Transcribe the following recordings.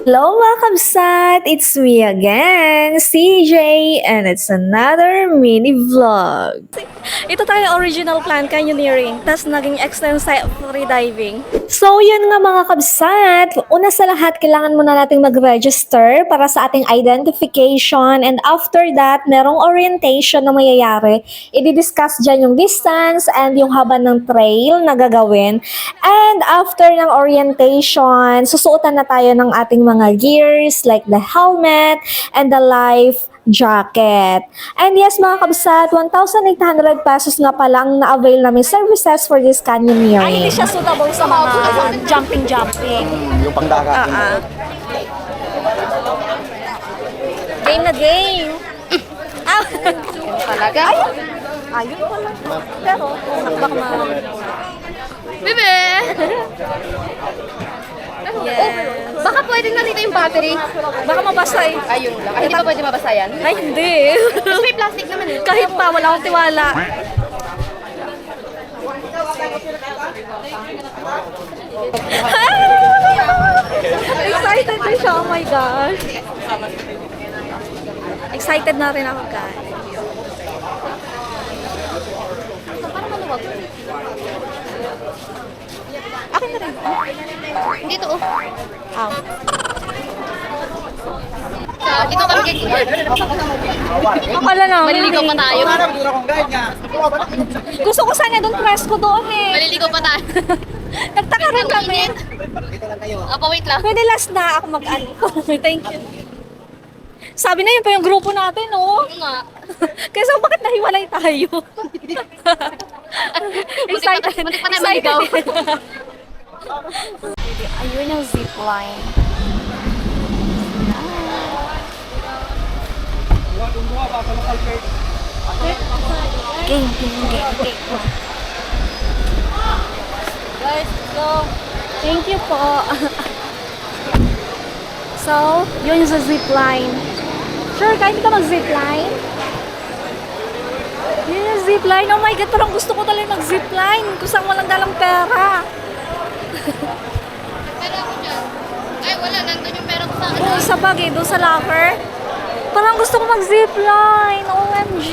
Hello mga kabsat! It's me again, CJ, and it's another mini vlog. Ito tayo original plan, canyoneering, tas naging extensive free diving. So yun nga mga kabsat, una sa lahat kailangan muna nating mag-register para sa ating identification, and after that, merong orientation na mayayari. I-discuss dyan yung distance and yung haba ng trail na gagawin. And after ng orientation, susuotan na tayo ng ating mga gears like the helmet and the life jacket. And yes mga kabsat, 1,800 pesos nga palang na-avail namin services for this canyoneering. Ay, hindi siya suitable sa mga jumping. Yung pangdagat. Game na game. Talaga? Ayun pala. Pero, baka Bebe! yes. Baka pwedeng nandito yung battery. Baka mabasa eh. Ayun lang. Hindi pa pwede mabasa yan? Ay, hindi. Mas may plastic naman eh. Kahit pa, wala akong tiwala. Excited din siya, oh my gosh. Excited na rin ako, guys. Parang maluwag. Akin na rin. Dito oh. Ow. Dito kami kay Akala namin. Maliligaw pa tayo. Gusto ko sana doon, presko doon eh. Maliligaw pa tayo. Nagtaka rin kami. Wait lang. Pwede last na ako mag-ano. Thank you. Sabi na yun pa yung grupo natin, oh. Oo nga. Kaya bakit nahiwalay tayo? Excited. Muntik pa tayo maligaw. Ayun yung zipline. Game. Guys, go. Thank you po. So, yun yung sa zipline. Sure, kahit ka mag-zipline? Yun yung zipline. Oh my God, parang gusto ko talaga mag-zipline. Kusang walang dalang pera. Pero ako dyan. Ay, wala. Nandun yung pera ko sa akin. Oo, sa bag eh, doon sa locker. Parang gusto ko mag-zipline. OMG.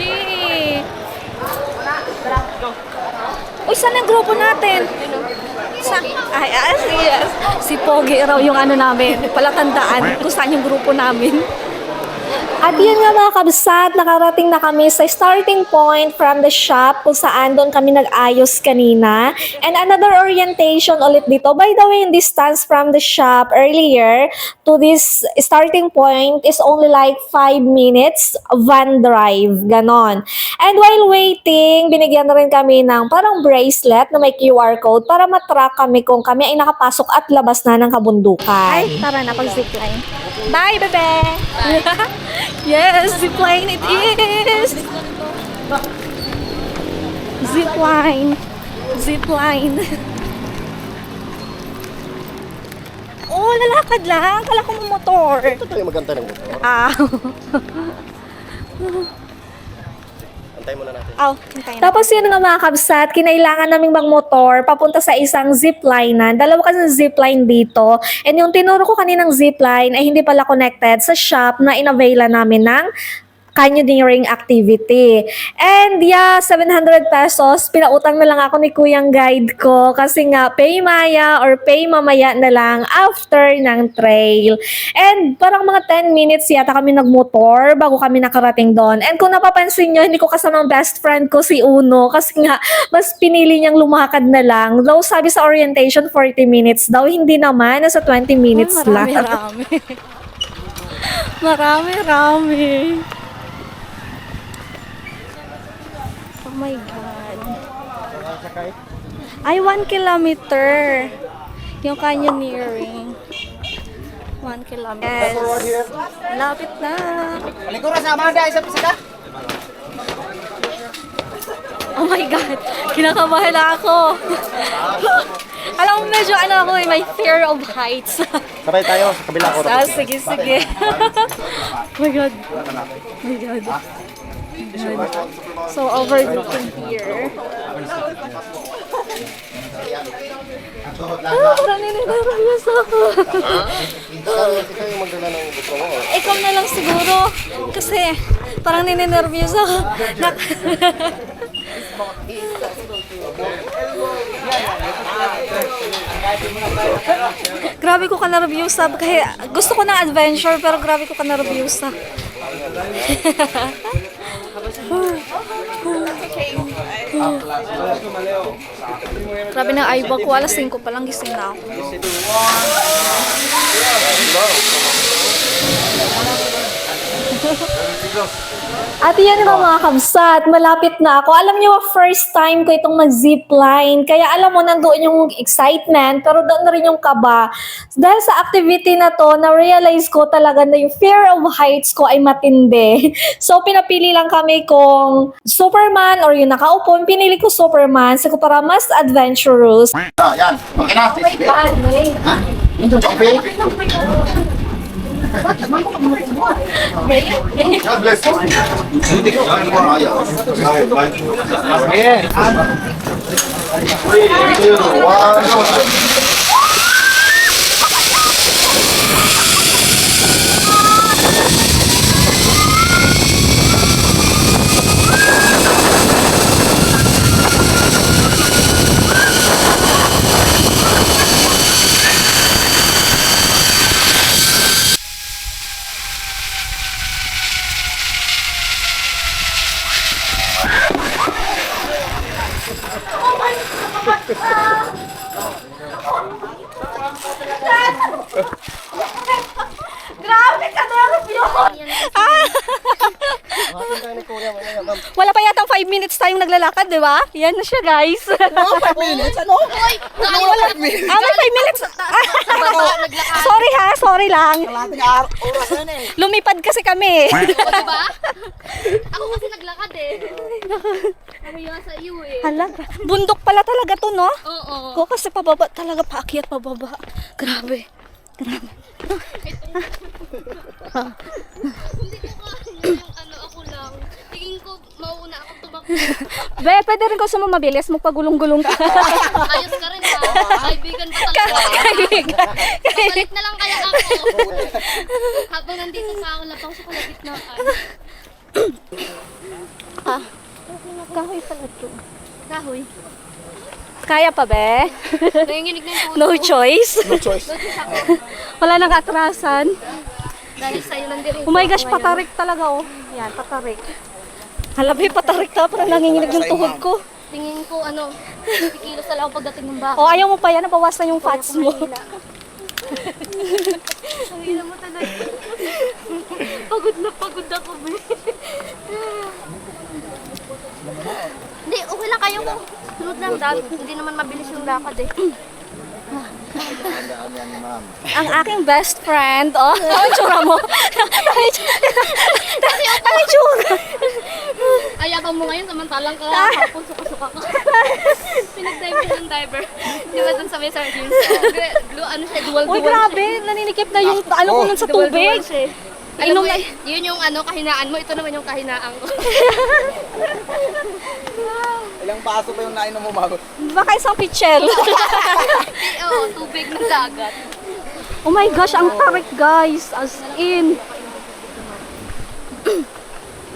Uy, saan ang grupo natin? Yes. Si Pogi raw yung ano namin. Palatandaan kung saan yung grupo namin. At yun nga mga kabsat, nakarating na kami sa starting point from the shop kung saan doon kami nag-ayos kanina. And another orientation ulit dito. By the way, yung distance from the shop earlier to this starting point is only like 5 minutes van drive. Ganon. And while waiting, binigyan na rin kami ng parang bracelet na may QR code para matrack kami kung kami ay nakapasok at labas na ng kabundukan. Ay, tara na pag-zipline. Bye, bebe! Bye! Yes, zipline it is! Zipline. Oh, lalakad lang. Kala ko mo motor. Ito tayo maganta ng motor. Antay muna natin. Tapos yun nga mga kabsat, kinailangan naming magmotor papunta sa isang ziplinean. Dalawa kasi zipline dito. And yung tinuro ko kaninang zipline ay hindi pala connected sa shop na inavaila namin ng canyoneering activity. And yeah, 700 pesos, pinautang na lang ako ni kuyang guide ko kasi nga pay maya or pay mamaya na lang after ng trail. And parang mga 10 minutes yata kami nagmotor bago kami nakarating doon. And kung napapansin nyo, hindi ko kasamang best friend ko si Uno kasi nga mas pinili niyang lumakad na lang. Though sabi sa orientation 40 minutes daw, hindi naman, nasa 20 minutes lang. Marami. Oh my God. Ay, 1 kilometer. Yung canyoneering. 1 kilometer. Yes. Lapit na. Lingkuran sa Amanda, isa ka? Oh my God. Kinakabahan na ako. Alam mo, medyo ako, may fear of heights. Sabay tayo sa kabila ko. Sige. Oh my God. So, overlooking here. Parang nininervyos ako. Ikaw yung magdala ng gusto mo. Ikaw na lang siguro. Kasi parang nininervyos ako. Grabe ko ka nervyusa. Kaya gusto ko ng adventure pero grabe ko ka nervyusa. Grabe na ayba ko. Alas 5 pa lang gising na ako. At yan naman mga kabsat, malapit na ako. Alam niyo, first time ko itong mag-zipline. Kaya alam mo, nandoon yung excitement, pero doon na rin yung kaba. Dahil sa activity na to, na-realize ko talaga na yung fear of heights ko ay matindi. So, pinapili lang kami kung Superman or yung nakaupo. Pinili ko Superman. Kasi ko para mas adventurous. Yan. Okay na. Okay. God bless you. Grabe ka nervous! Wala pa yatang 5 minutes tayong naglalakad, di ba? Yan na siya, guys. 5 minutes? Ano? Ano wala 5 minutes? May 5 minutes. Sorry ha, sorry lang. Kalating oras na eh. Lumipad kasi kami. O, diba? Ako kasi naglakad eh. Namiya sa iyo eh. Hala, bundok pala talaga to, no? Oo. Ko kasi pababa talaga, paakyat pababa. Grabe. Grabe. Hindi ko kaya yung ano ako lang. Tingin ko mauuna akong tumakbo. Be, pwede rin ko sumamabilis, magpagulong-gulong ka. Ayos ka rin ha. Kaibigan pa talaga. Balik na lang kaya ako. Habang nandito sa ako, lapang sa kalagitnaan. Kahoy pala to. Kahoy. Kaya pa, be? Nanginginig na yung No choice. No choice. Wala nang atrasan. Dahil sa'yo nandito. Oh my gosh, patarik talaga, oh. Yan, patarik. Halabi, patarik ta. Parang nanginginig yung tuhod ko. Tingin ko ano, kikilos na lang ako pagdating ng bahay. Oh, ayaw mo pa yan. Nabawasan yung fats mo. Ang hila mo talaga. Pagod na pagod ako, be. Hindi, okay lang kayo kung sunod lang dahil hindi naman mabilis yung lakad eh. Ang aking best friend, oh. Ang tsura mo. Ang tsura. Ayapan mo ngayon, samantalang kahapon suka-suka ka. Pinag-diver ng diver. Di ba dun sa may sardines? Blue, ano siya, dual-dual Uy, grabe. Naninikip na yung ano ko nun sa Dual-dual tubig. siya. Alam mo, yun yung ano, kahinaan mo. Ito naman yung kahinaan ko. Ilang baso pa yung nainom mo, Mago? Baka isang pichel. Oo, tubig ng dagat. Oh my gosh, ang tarik, guys. As in.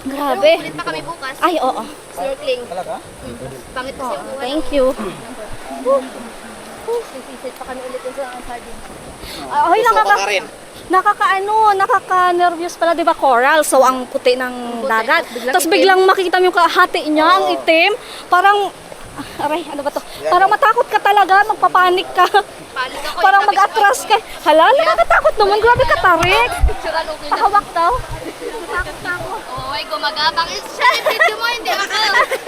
Grabe. Ulit pa kami bukas. Ay, oo. Snorkeling. Talaga? Pangit kasi yung buhay. Thank you. Sisit pa kami ulit sa sardines. Ay, nakaka-nervous pala, di ba, coral? So, ang puti ng dagat. Tapos biglang makikita mo yung kahati niya, ang itim. Parang, aray, ano ba to? Parang matakot ka talaga, magpapanik ka. Panik ako. Parang mag-atras ka. Hala, nakakatakot naman. Grabe ka, tarik. Picturean okay na. Pahawak daw. Natakot na ako. Oo, ay gumagapang. Siya yung video mo, hindi ako.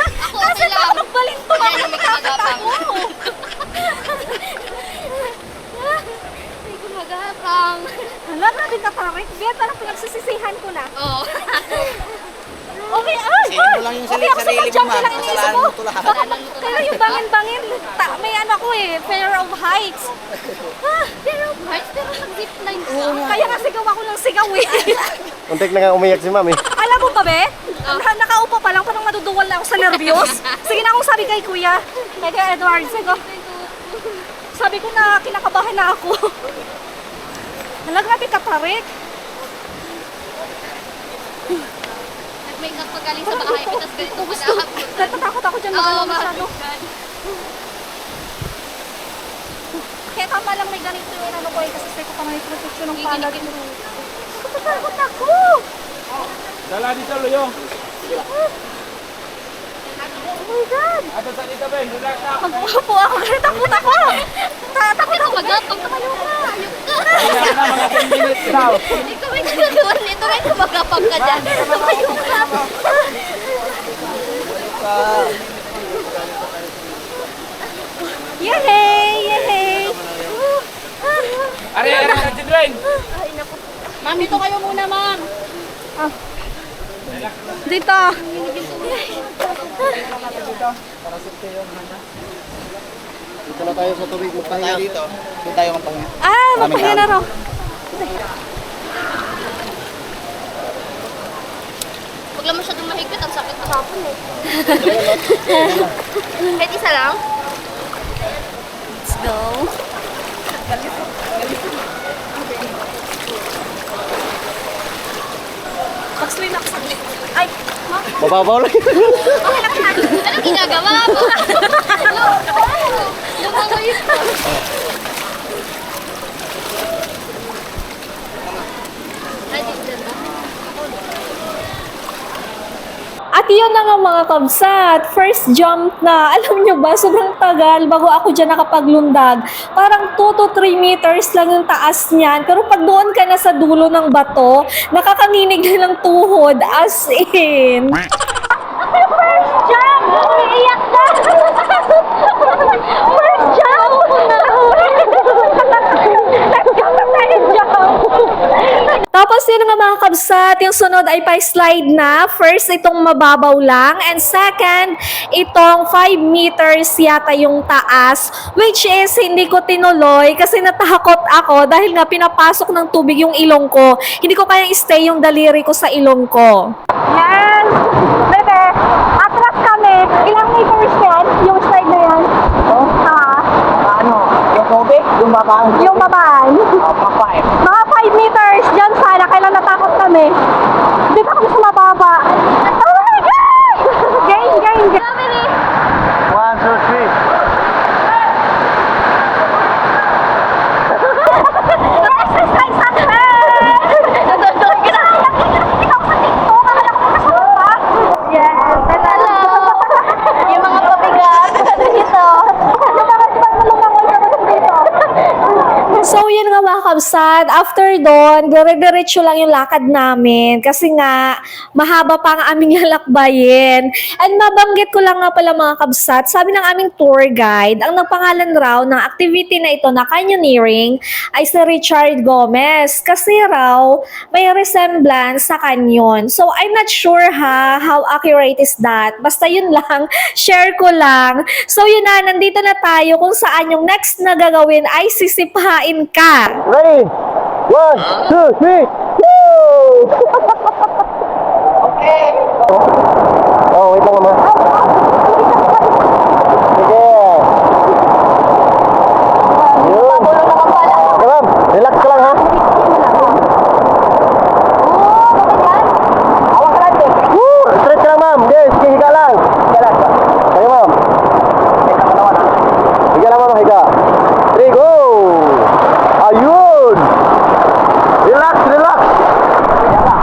Ako okay lang. Magbalinto Kaya yung may gumagapang. May gumagapang. Hala, grabe ka, tarik. Bien, parang pinagsisisihan ko na. Oo. Okay, ay! Sino lang yung Okay, ako sa sarili mo, pag-jump Mago? lang iniisip Kasalanan ko. mo ito lahat. Kaya yung bangin-bangin, may ano ako eh, fear of heights. Pero nag-zipline ka. Kaya nga sigaw ako ng sigaw eh. Untik na nga umiyak si Mami. Alam mo ba, be? Nakaupo pa lang, parang maduduwal na ako sa nervyos. Sige na akong sabi kay Kuya, kay Edward, Sabi ko na kinakabahan na ako. Hala, grabe katarik. Nag-makeup pa galing sa bahay, pitas ganito Gusto, natatakot ako dyan Oo, masyado. Kaya tama lang may ganito yung ano ko eh, kasi say ko pa may protection ng palad. Natatakot ako! Dala dito, Luyo. Oh my God! Ato sa dito, Ben. Relax na. Mag-upo ako, takot ako! Takot ako! Magapang tumayo ka. Ayok ka. Kailangan na mga 10 minutes daw. Ikaw may ginagawa nito rin kung magapang ka dyan. Tumayo ka. Yehey! Yehey! Ari, ari, si Dwayne. Ma'am, dito kayo muna, ma'am. Dito! Dito na tayo sa tubig. Magpahinga. Dito. Doon tayo magpahinga. Ah, magpahinga na raw. Huwag lang masyadong mahigpit. Ang sakit kahapon eh. Kahit isa lang? Let's go. Mag-swim ako saglit. Ay, Mababaw lang. Anong ginagawa mo? Lumangoy ko. Ay, dito na. at yun na nga mga kabsat, first jump na. Alam nyo ba, sobrang tagal bago ako dyan nakapaglundag. Parang 2 to 3 meters lang yung taas niyan. Pero pag doon ka na sa dulo ng bato, nakakanginig na ng tuhod. As in. First jump! Umiiyak na! First jump! Let's go sa second jump! Tapos yun nga mga kabsat, yung sunod ay pa-slide na. First, itong mababaw lang. And second, itong 5 meters yata yung taas. Which is, hindi ko tinuloy kasi natakot ako dahil nga pinapasok ng tubig yung ilong ko. Hindi ko kayang stay yung daliri ko sa ilong ko. Yan! Bebe, atras kami. Ilang meters yan? Yung slide na yan? Ano? Yung tubig? Yung babaan? Yung babaan. Mga 5. Mga 5 meters dyan sana, kailan natakot kami. Dito kami sa mababa. Oh my God! Gain, gain, gain. 1, 2, 3. Exercise natin! Nadodol ka na! Nakikita ko sa TikTok, akala ko kasama. Yes! Hello! Yung mga pabigat. Dito. So, yun nga mga kabsat. After doon, dire-diretso lang yung lakad namin kasi nga, mahaba pa ang aming lalakbayin. And mabanggit ko lang nga pala mga kabsat, sabi ng aming tour guide, ang nagpangalan raw ng activity na ito na canyoneering ay si Richard Gomez. Kasi raw, may resemblance sa canyon. So, I'm not sure how accurate is that. Basta yun lang, share ko lang. So, yun na, nandito na tayo kung saan yung next na gagawin ay sisipain ka. Ready? 1, 2, 3. Go! Okay. Oh, wait lang naman. Sige. Yun. Okay, ma'am. Relax ka lang, ha? Awak ka lang, Jay. Woo! Stretch ka lang, ma'am. Okay, sige, higa lang. Higa lang. Okay, ma'am. Higa ka naman, ha? Higa lang, ma'am. Higa. 3, go! Ayun! Relax, relax! Higa lang.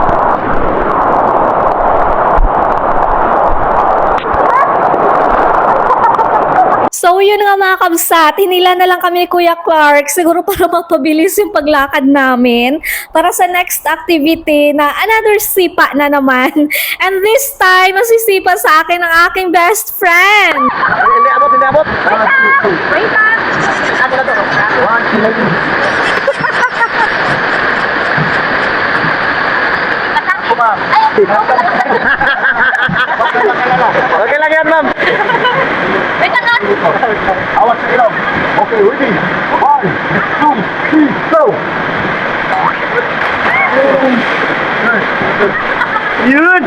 So, yun nga mga kabsat, hinila na lang kami ni Kuya Clark, siguro para magpabilis yung paglakad namin para sa next activity na another sipa na naman. And this time, masisipa sa akin ang aking best friend. Hindi abot, hindi abot. Wait lang! Ano na to? 1, 2, 3. Okay lang yan, ma'am. Wait lang ah. Awas sa ilaw. Okay, ready? 1, 2, 3, go! Yun!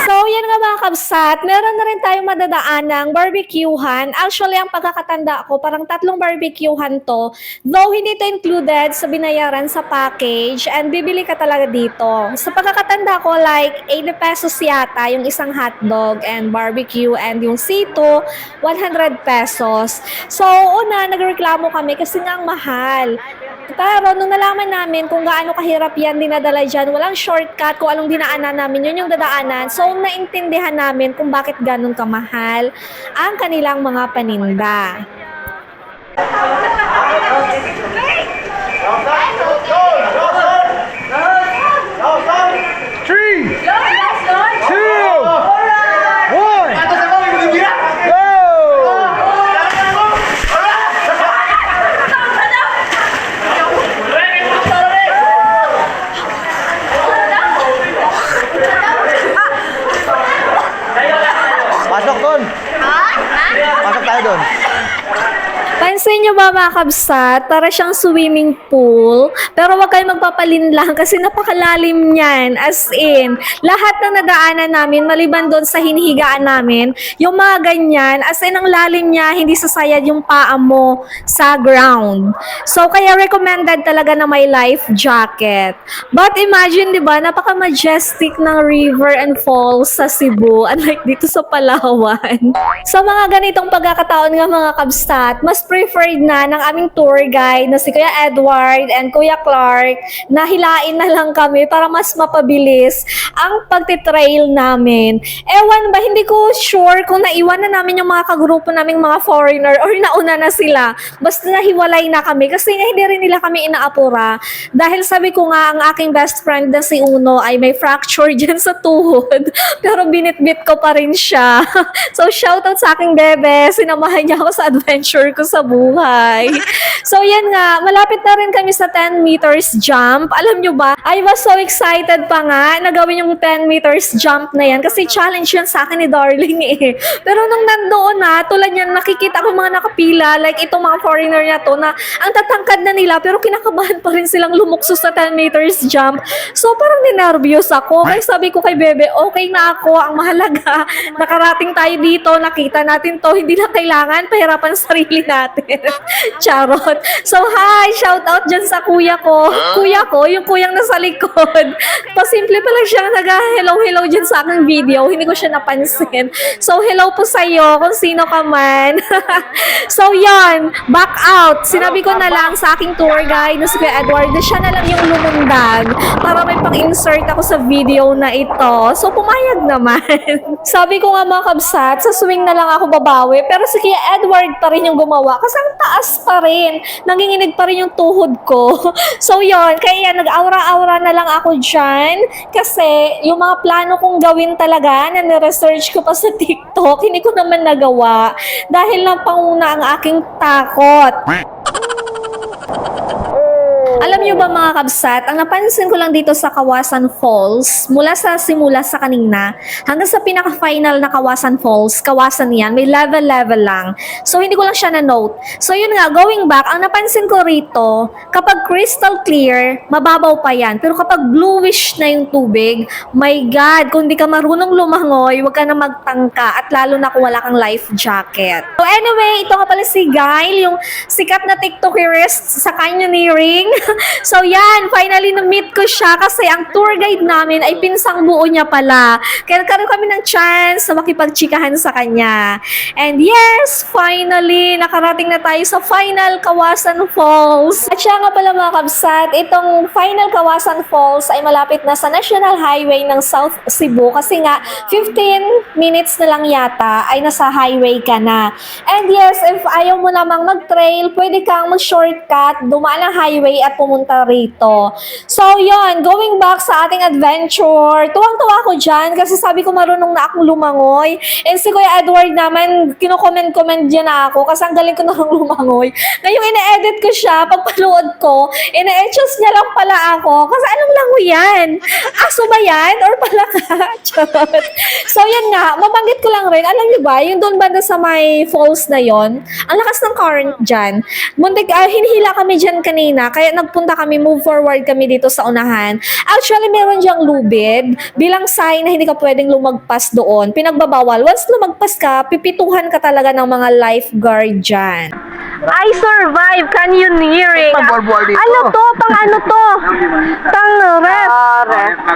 So, yan nga mga kabsat, meron na rin tayong madadaan ng barbecuehan. Actually, ang pagkakatanda ko, parang 3 barbecuehan to. Though hindi ito included sa binayaran sa package and bibili ka talaga dito. Sa pagkakatanda ko, like 80 pesos yata yung isang hotdog and barbecue and yung sito, 100 pesos. So, una, nagreklamo kami kasi nga ang mahal. Pero nung nalaman namin kung gaano kahirap yan dinadala dyan, walang shortcut kung anong dinaanan namin, yun yung dadaanan. So, naintindihan namin kung bakit ganun kamahal ang kanilang mga paninda. Three, two, one, go! Pasok doon. Pasok tayo doon. Pansin nyo ba mga kabsat, para siyang swimming pool, pero wag kayong magpapalinlang kasi napakalalim niyan. As in, lahat ng nadaanan namin, maliban doon sa hinihigaan namin, yung mga ganyan, as in ang lalim niya, hindi sasayad yung paa mo sa ground. So, kaya recommended talaga na may life jacket. But imagine, di ba, napaka-majestic ng river and falls sa Cebu, unlike dito sa Palawan. Sa mga ganitong pagkakataon nga mga kabsat, mas preferred na ng aming tour guide na si Kuya Edward and Kuya Clark na hilain na lang kami para mas mapabilis ang pagtitrail namin. Ewan ba, hindi ko sure kung naiwan na namin yung mga kagrupo naming mga foreigner or nauna na sila. Basta nahiwalay na kami kasi nga hindi rin nila kami inaapura. Dahil sabi ko nga, ang aking best friend na si Uno ay may fracture dyan sa tuhod. Pero binitbit ko pa rin siya. So, shoutout sa aking bebe. Sinamahan niya ako sa adventure ko sa buhay. So, yan nga. Malapit na rin kami sa 10 meters jump. Alam nyo ba, I was so excited pa nga na gawin yung 10 meters jump na yan kasi challenge yan sa akin ni Darling eh. Pero nung nandoon na, tulad yan, nakikita ko mga nakapila, like itong mga foreigner na to, na ang tatangkad na nila pero kinakabahan pa rin silang lumukso sa 10 meters jump. So, parang ninervyos ako. Kaya sabi ko kay Bebe, okay na ako. Ang mahalaga, nakarating tayo dito, nakita natin to, hindi na kailangan pahirapan sarili natin. Charot. So, hi! Shout out dyan sa kuya ko. Kuya ko, yung kuyang nasa likod. Pasimple pa lang siya nag-hello-hello dyan sa aking video. Hindi ko siya napansin. So, hello po sa'yo kung sino ka man. So, yan. Back out. Sinabi ko na lang sa aking tour guide na si Kuya Edward na siya na lang yung lumundag para may pang-insert ako sa video na ito. So, pumayag naman. Sabi ko nga mga kabsat, sa swing na lang ako babawi. Pero si Kuya Edward pa rin yung gumawa. Kasi ang taas pa rin. Nanginginig pa rin yung tuhod ko. So, yon. Kaya nag-aura-aura na lang ako dyan. Kasi yung mga plano kong gawin talaga na niresearch ko pa sa TikTok, hindi ko naman nagawa. Dahil lang panguna ang aking takot. Alam niyo ba mga kabsat, ang napansin ko lang dito sa Kawasan Falls, mula sa simula sa kanina, hanggang sa pinaka-final na Kawasan Falls, Kawasan yan, may level-level lang. So, hindi ko lang siya na-note. So, yun nga, going back, ang napansin ko rito, kapag crystal clear, mababaw pa yan. Pero kapag bluish na yung tubig, my God, kung di ka marunong lumangoy, huwag ka na magtangka, at lalo na kung wala kang life jacket. So, anyway, ito nga pala si Gail, yung sikat na TikTokerist sa canyoneering. So yan, finally na-meet ko siya kasi ang tour guide namin ay pinsang buo niya pala. Kaya nagkaroon kami ng chance na makipagchikahan sa kanya. And yes, finally, nakarating na tayo sa final Kawasan Falls. At siya nga pala mga kabsat, itong final Kawasan Falls ay malapit na sa National Highway ng South Cebu kasi nga 15 minutes na lang yata ay nasa highway ka na. And yes, if ayaw mo namang mag-trail, pwede kang mag-shortcut, dumaan ang highway at pumunta rito. So, yon, going back sa ating adventure, tuwang-tuwa ako dyan kasi sabi ko marunong na akong lumangoy. And si Kuya Edward naman, kino-comment-comment dyan na ako kasi ang galing ko na lumangoy. Ngayong ina-edit ko siya, pagpalood ko, ina-adjust niya lang pala ako kasi anong langoy yan? Aso ba yan? Or palaka? Charot. So, yan nga, mabanggit ko lang rin, alam niyo ba, yung doon banda sa may falls na yon, ang lakas ng current dyan. Muntik, hinihila kami dyan kanina, kaya magpunta kami, move forward kami dito sa unahan. Actually, meron diyang lubid bilang sign na hindi ka pwedeng lumagpas doon. Pinagbabawal. Once lumagpas ka, pipituhan ka talaga ng mga lifeguard dyan. I survive canyoneering. Ano to? Pang ano to? Pang ref.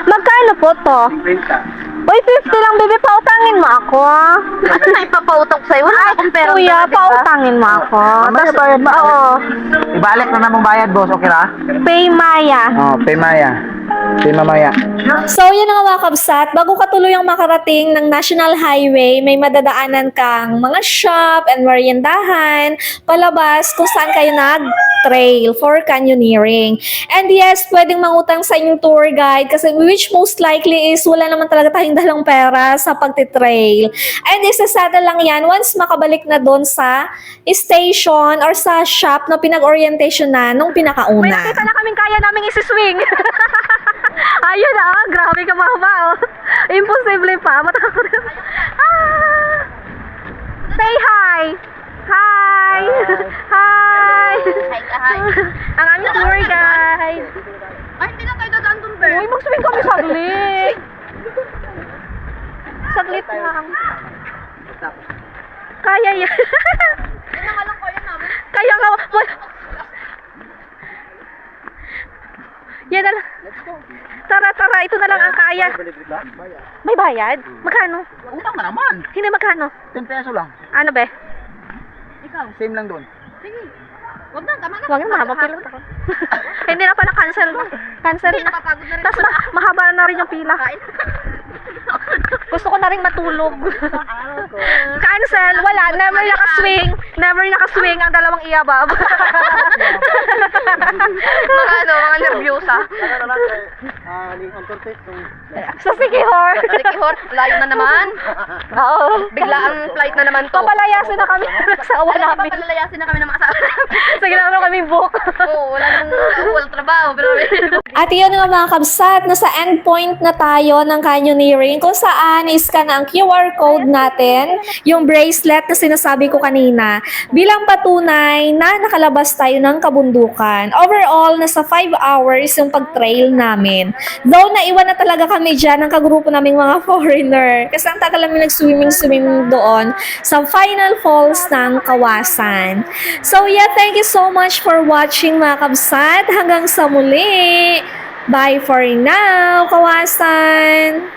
Magkano po to? Uy, 50 lang, baby. Pautangin mo ako. Ano na ipapautang sa'yo? Wala akong pera. Kuya, pautangin mo ako. Mamaya bayad mo. Oo. Ibalik na namang bayad, boss. Okay na? Pay Maya. Oh, pay Maya. Pay mamaya. So, yun ang mga kabsat. Bago ka tuluyang makarating ng National Highway, may madadaanan kang mga shop and meriendahan palabas kung saan kayo nag-trail for canyoneering. And yes, pwedeng mangutang sa inyong tour guide kasi which most likely is wala naman talaga tayong dalang pera sa pagtitrail. And isasettle lang yan once makabalik na doon sa station or sa shop na pinag-orientation na nung pinakauna. May nakita na kaming kaya naming isi-swing. Ayun grabe ka mahaba Imposible pa, matakot ka. Say hi! Hi! Hi! Hi. Ang aming tour guide. Ay, hindi na tayo dadaan dun, Bert. Uy, mag-swing kami saglit. Saglit lang. Kaya yan. Yun ang alam ko yun namin. Kaya nga. Yan na lang. Tara, ito na lang ang kaya. May bayad? Magkano? Utang ka naman. Hindi, magkano? 10 peso lang. Ano be? Ikaw. Same lang doon. Sige. Wag na, tama na. Huwag na, mahaba pila. Hindi na pala, cancel na. Cancel na. Napapagod na rin. Tapos mahaba na rin yung pila. Gusto ko na rin matulog. Cancel, wala. Never nakaswing. Never nakaswing ang dalawang iyabab. Mga nervyosa. Sa Sikihor. Sikihor, layo na naman. Oo. Bigla ang flight na naman to. Papalayasin na kami ng asawa namin. Papalalayasin na kami ng mga asawa namin. Sige lang kami book. Oo, wala namang trabaho. Pero At yun nga mga kabsat, nasa endpoint na tayo ng canyoneering kung saan i-scan ang QR code natin, yung bracelet na sinasabi ko kanina, bilang patunay na nakalabas tayo ng kabundukan. Overall, nasa 5 hours yung pag-trail namin. Though naiwan na talaga kami dyan ng kagrupo naming mga foreigner kasi ang tagal namin nag-swimming doon sa final falls ng Kawasan. So yeah, thank you so much for watching mga kabsat. Hanggang sa muli. Bye for now, Kawasan!